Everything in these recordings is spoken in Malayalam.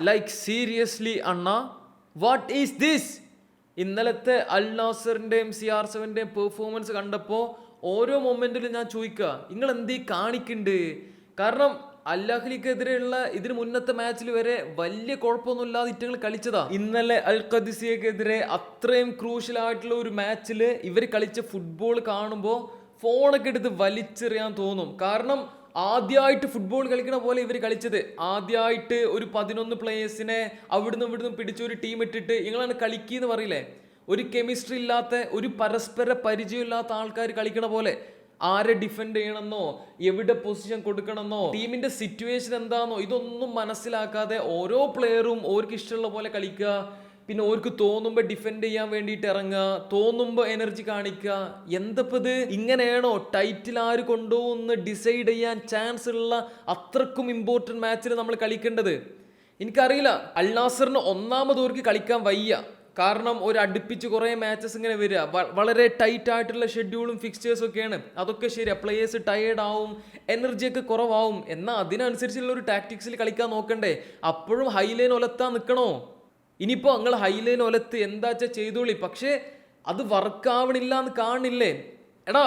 ലൈക്ക് സീരിയസ്ലി അണ്ണ, വാട്ട് ഈസ് ദിസ്? ഇന്നലത്തെ അൽ നാസറിന്റെയും CR7ന്റെയും പെർഫോമൻസ് കണ്ടപ്പോൾ ഓരോ മൊമെന്റിലും ഞാൻ ചോദിക്കുക, നിങ്ങൾ എന്തീ കാണിക്കുന്നുണ്ട്? കാരണം അൽ അഹ്ലിക്കെതിരെയുള്ള ഇതിന് മുന്നത്തെ മാച്ചിൽ വരെ വലിയ കുഴപ്പമൊന്നുമില്ലാതെ ഇറ്റങ്ങൾ കളിച്ചതാ. ഇന്നലെ അൽ ഖദീസിയക്കെതിരെ അത്രയും ക്രൂഷ്യൽ ആയിട്ടുള്ള ഒരു മാച്ചിൽ ഇവർ കളിച്ച ഫുട്ബോൾ കാണുമ്പോൾ ഫോണൊക്കെ എടുത്ത് വലിച്ചെറിയാൻ തോന്നും. കാരണം ആദ്യമായിട്ട് ഫുട്ബോൾ കളിക്കണ പോലെ ഇവർ കളിച്ചത്. ആദ്യമായിട്ട് ഒരു 11 പ്ലേയേഴ്സിനെ അവിടുന്ന് പിടിച്ചൊരു ടീം ഇട്ടിട്ട് നിങ്ങളാണ് കളിക്കുക പറയില്ലേ, ഒരു കെമിസ്ട്രി ഇല്ലാത്ത, ഒരു പരസ്പര പരിചയമില്ലാത്ത ആൾക്കാർ കളിക്കണ പോലെ. ആരെ ഡിഫെൻഡ് ചെയ്യണമെന്നോ എവിടെ പൊസിഷൻ കൊടുക്കണമെന്നോ ടീമിന്റെ സിറ്റുവേഷൻ എന്താണെന്നോ ഇതൊന്നും മനസ്സിലാക്കാതെ ഓരോ പ്ലെയറും ഓർക്ക് ഇഷ്ടമുള്ള പോലെ കളിക്കുക. പിന്നെ ഓർക്ക് തോന്നുമ്പോൾ ഡിഫെൻഡ് ചെയ്യാൻ വേണ്ടിയിട്ട് ഇറങ്ങുക, തോന്നുമ്പോൾ എനർജി കാണിക്കുക. എന്തപ്പത്? ഇങ്ങനെയാണോ ടൈറ്റിൽ ആര് കൊണ്ടുപോകുന്ന ഡിസൈഡ് ചെയ്യാൻ ചാൻസ് ഉള്ള അത്രക്കും ഇമ്പോർട്ടൻറ്റ് മാച്ചിൽ നമ്മൾ കളിക്കേണ്ടത്? എനിക്കറിയില്ല. അൽ നാസറിന് ഒന്നാമത് ഓർക്ക് കളിക്കാൻ വയ്യ. കാരണം ഒരു അടുപ്പിച്ച് കുറേ മാച്ചസ് ഇങ്ങനെ വരിക, വളരെ ടൈറ്റ് ആയിട്ടുള്ള ഷെഡ്യൂളും ഫിക്സ്റ്റേഴ്സും ഒക്കെയാണ്. അതൊക്കെ ശരിയാ, പ്ലേയേഴ്സ് ടയേർഡ് ആവും, എനർജിയൊക്കെ കുറവാവും. എന്നാൽ അതിനനുസരിച്ചുള്ള ഒരു ടാക്ടിക്സിൽ കളിക്കാൻ നോക്കണ്ടേ? അപ്പോഴും ഹൈലൈൻ ഒലത്താൻ നിൽക്കണോ? ഇനിയിപ്പോൾ നിങ്ങൾ ഹൈലൈൻ ഒലത്ത് എന്താച്ചാ ചെയ്തോളി, പക്ഷേ അത് വർക്കാവണില്ല എന്ന് കാണില്ലേ? എടാ,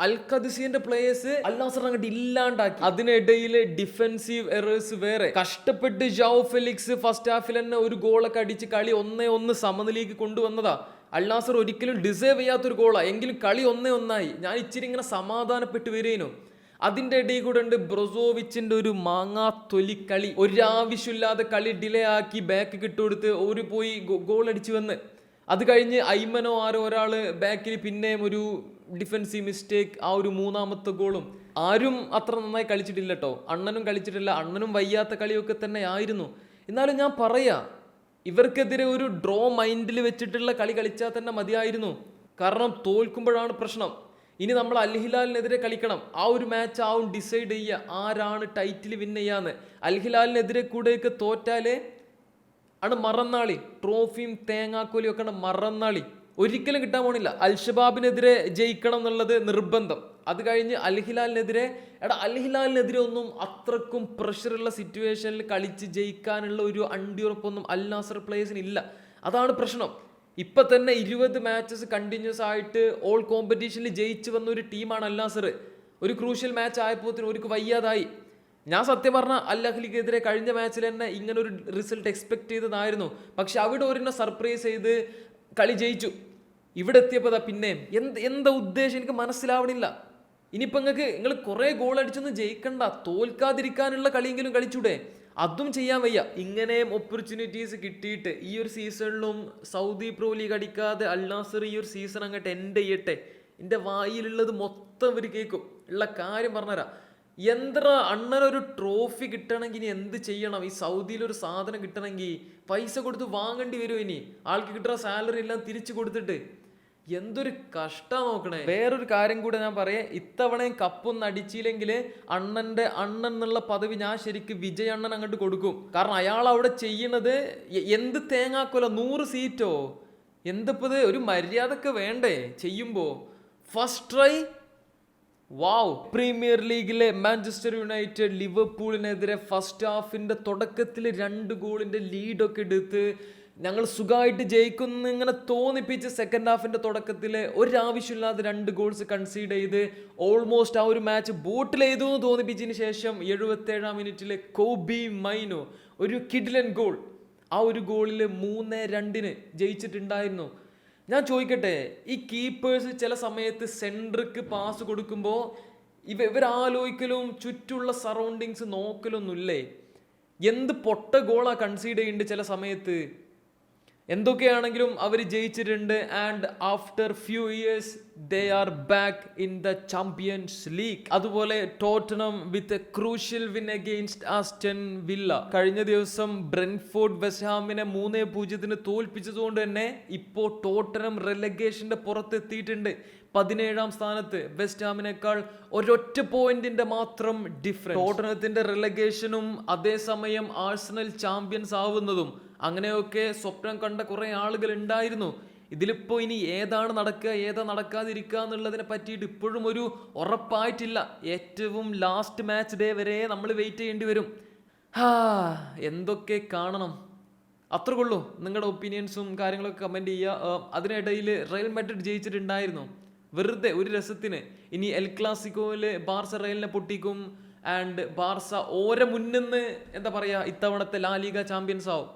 അൽ ഖദീസിന്റെ പ്ലേയേഴ്സ് അൽ നാസർ അങ്ങോട്ട് ഇല്ലാണ്ടാക്കി. അതിനിടയിൽ ഡിഫെൻസീവ് എറേഴ്സ് വേറെ. കഷ്ടപ്പെട്ട് ജാവോ ഫെലിക്സ് ഫസ്റ്റ് ഹാഫിൽ തന്നെ ഒരു ഗോളൊക്കെ അടിച്ച് കളി 1-1 സമനിലയിലേക്ക് കൊണ്ടുവന്നതാ. അൽ നാസർ ഒരിക്കലും ഡിസേർവ് ചെയ്യാത്തൊരു ഗോളാ, എങ്കിലും കളി 1-1 ഞാൻ ഇച്ചിരി ഇങ്ങനെ സമാധാനപ്പെട്ട് വരേനു. അതിന്റെ ഇടയിൽ കൂടെ ഉണ്ട് ബ്രോസോവിച്ചിന്റെ ഒരു മാങ്ങാ തൊലിക്കളി. ഒരാവശ്യമില്ലാതെ കളി ഡിലേ ആക്കി ബാക്ക് കിട്ടുകൊടുത്ത് ഒരു പോയി ഗോൾ അടിച്ചു വന്ന്. അത് കഴിഞ്ഞ് ഐമനോ ആരോ ഒരാള് ബാക്കിൽ പിന്നെയും ഒരു ഡിഫൻസീവ് മിസ്റ്റേക്ക്. ആ ഒരു മൂന്നാമത്തെ ഗോളും ആരും അത്ര നന്നായി കളിച്ചിട്ടില്ല കേട്ടോ. അണ്ണനും കളിച്ചിട്ടില്ല, അണ്ണനും വയ്യാത്ത കളിയൊക്കെ തന്നെ ആയിരുന്നു. എന്നാലും ഞാൻ പറയാ, ഇവർക്കെതിരെ ഒരു ഡ്രോ മൈൻഡിൽ വെച്ചിട്ടുള്ള കളി കളിച്ചാൽ തന്നെ മതിയായിരുന്നു. കാരണം തോൽക്കുമ്പോഴാണ് പ്രശ്നം. ഇനി നമ്മൾ അൽ ഹിലാലിനെതിരെ കളിക്കണം. ആ ഒരു മാച്ച് ആവും ഡിസൈഡ് ചെയ്യുക ആരാണ് ടൈറ്റിൽ വിൻ ചെയ്യാന്ന്. അൽ ഹിലാലിനെതിരെ കൂടെയൊക്കെ തോറ്റാലേ ആണ് മറന്നാളി. ട്രോഫിയും തേങ്ങാക്കോലിയും ഒക്കെ മറന്നാളി. ഒരിക്കലും കിട്ടാൻ പോണില്ല. അൽ ഷബാബിനെതിരെ ജയിക്കണം എന്നുള്ളത് നിർബന്ധം. അത് കഴിഞ്ഞ് അൽ ഹിലാലിനെതിരെ, അൽ ഹിലാലിനെതിരെ ഒന്നും അത്രക്കും പ്രഷറുള്ള സിറ്റുവേഷനിൽ കളിച്ച് ജയിക്കാനുള്ള ഒരു അണ്ടിയുറപ്പൊന്നും അൽ നാസർ പ്ലേയേഴ്സിന് ഇല്ല. അതാണ് പ്രശ്നം. ഇപ്പൊ തന്നെ 20 മാച്ചസ് കണ്ടിന്യൂസ് ആയിട്ട് ഓൾ കോമ്പറ്റീഷനിൽ ജയിച്ചു വന്ന ഒരു ടീമാണ് അൽ നാസർ. ഒരു ക്രൂഷ്യൽ മാച്ച് ആയപ്പോഴത്തേനും ഒരു വയ്യാതായി. ഞാൻ സത്യം പറഞ്ഞാൽ അൽ അഹ്ലിക്കെതിരെ കഴിഞ്ഞ മാച്ചിൽ തന്നെ ഇങ്ങനെ ഒരു റിസൾട്ട് എക്സ്പെക്ട് ചെയ്തതായിരുന്നു. പക്ഷെ അവിടെ ഒരെണ്ണം സർപ്രൈസ് ചെയ്ത് കളി ജയിച്ചു. ഇവിടെ എത്തിയപ്പോൾ പിന്നെ എന്താ ഉദ്ദേശം എനിക്ക് മനസ്സിലാവണില്ല. ഇനിയിപ്പോൾ നിങ്ങൾ കുറേ ഗോൾ അടിച്ചൊന്നും ജയിക്കണ്ട, തോൽക്കാതിരിക്കാനുള്ള കളിയെങ്കിലും കളിച്ചൂടെ? അതും ചെയ്യാൻ വയ്യ. ഇങ്ങനെയും ഓപ്പർച്യൂണിറ്റീസ് കിട്ടിയിട്ട് ഈ ഒരു സീസണിലും സൗദി പ്രോ ലീഗ് അടിക്കാതെ അൽ നാസർ ഈ ഒരു സീസൺ അങ്ങോട്ട് എൻ്റെ ചെയ്യട്ടെ. എൻ്റെ വായിലുള്ളത് മൊത്തം ഇവർ കേൾക്കും. ഉള്ള കാര്യം പറഞ്ഞുതരാം. അണ്ണനൊരു ട്രോഫി കിട്ടണമെങ്കിൽ ഇനി എന്ത് ചെയ്യണം? ഈ സൗദിയിലൊരു സാധനം കിട്ടണമെങ്കിൽ പൈസ കൊടുത്ത് വാങ്ങേണ്ടി വരും. ഇനി ആൾക്ക് കിട്ടുന്ന സാലറി എല്ലാം തിരിച്ചു കൊടുത്തിട്ട് എന്തൊരു കഷ്ടം നോക്കണേ. വേറൊരു കാര്യം കൂടെ ഞാൻ പറയാം, ഇത്തവണയും കപ്പൊന്നും അടിച്ചില്ലെങ്കിൽ അണ്ണൻ എന്നുള്ള പദവി ഞാൻ ശരിക്കും വിജയ് അണ്ണൻ അങ്ങോട്ട് കൊടുക്കും. കാരണം അയാൾ അവിടെ ചെയ്യണത് എന്ത് തേങ്ങാക്കൊല, 100 സീറ്റോ എന്തപ്പത്? ഒരു മര്യാദക്ക് വേണ്ടേ ചെയ്യുമ്പോ? First try. വാവ്. പ്രീമിയർ ലീഗിലെ മാഞ്ചസ്റ്റർ യുണൈറ്റഡ് ലിവർപൂളിനെതിരെ ഫസ്റ്റ് ഹാഫിന്റെ തുടക്കത്തിൽ 2 ഗോളിന്റെ ലീഡൊക്കെ എടുത്ത് ഞങ്ങൾ സുഖമായിട്ട് ജയിക്കുന്നു ഇങ്ങനെ തോന്നിപ്പിച്ച് സെക്കൻഡ് ഹാഫിന്റെ തുടക്കത്തിൽ ഒരാവശ്യമില്ലാതെ 2 ഗോൾസ് കൺസീഡ് ചെയ്ത് ഓൾമോസ്റ്റ് ആ ഒരു മാച്ച് ബോട്ടിൽ ചെയ്തു എന്ന് തോന്നിപ്പിച്ചതിന് ശേഷം 77-ാം മിനിറ്റിലെ കോബി മൈനോ ഒരു കിഡ്ലൻ ഗോൾ. ആ ഒരു ഗോളിൽ 3-2 ജയിച്ചിട്ടുണ്ടായിരുന്നു. ഞാൻ ചോദിക്കട്ടെ, ഈ കീപ്പേഴ്സ് ചില സമയത്ത് സെൻട്രിക്ക് പാസ് കൊടുക്കുമ്പോൾ ഇവരാലോചിക്കലും ചുറ്റുള്ള സറൗണ്ടിങ്സ് നോക്കലൊന്നുമില്ലേ? എന്ത് പൊട്ട ഗോളാ കൺസീഡ് ചെയ്യുന്നുണ്ട് ചില സമയത്ത്. എന്തൊക്കെയാണെങ്കിലും അവർ ജയിച്ചിട്ടുണ്ട്. And after few years they are back in the Champions League. അതുപോലെ Tottenham with a crucial win against Aston Villa. കഴിഞ്ഞ ദിവസം ബ്രെൻഫോർഡ് വെസ്റ്റ് ഹാമിനെ 3-0 തോൽപ്പിച്ചതുകൊണ്ട് തന്നെ ഇപ്പോൾ ടോട്ടനം റെലഗേഷന്റെ പുറത്തെത്തിയിട്ടുണ്ട്. 17-ാം സ്ഥാനത്ത്. വെസ്റ്റ് ഹാമിനേക്കാൾ ഒരൊറ്റ പോയിന്റിന്റെ മാത്രം ഡിഫറൻസ്. ടോട്ടനത്തിന്റെ റെലഗേഷനും അതേസമയം ആഴ്സണൽ ചാമ്പ്യൻസ് ആവുന്നതും അങ്ങനെയൊക്കെ സ്വപ്നം കണ്ട കുറെ ആളുകൾ ഉണ്ടായിരുന്നു. ഇതിലിപ്പോ ഇനി ഏതാണ് നടക്കുക ഏതാ നടക്കാതിരിക്കുക എന്നുള്ളതിനെ പറ്റിയിട്ട് ഇപ്പോഴും ഒരു ഉറപ്പായിട്ടില്ല. ഏറ്റവും ലാസ്റ്റ് മാച്ച് ഡേ വരെ നമ്മൾ വെയിറ്റ് ചെയ്യേണ്ടി വരും. ഹാ, എന്തൊക്കെ കാണണം. അത്രക്കുള്ളൂ. നിങ്ങളുടെ ഒപ്പീനിയൻസും കാര്യങ്ങളൊക്കെ കമൻറ്റ് ചെയ്യുക. അതിനിടയിൽ റയൽ മാഡ്രിഡ് ജയിച്ചിട്ടുണ്ടായിരുന്നു, വെറുതെ ഒരു രസത്തിന്. ഇനി എൽ ക്ലാസിക്കോയിൽ ബാർസ റയലിനെ പൊട്ടിക്കും. ആൻഡ് ബാർസ ഓരോ മുന്നിന്ന് എന്താ പറയുക, ഇത്തവണത്തെ ലാ ലീഗ ചാമ്പ്യൻസ് ആവും.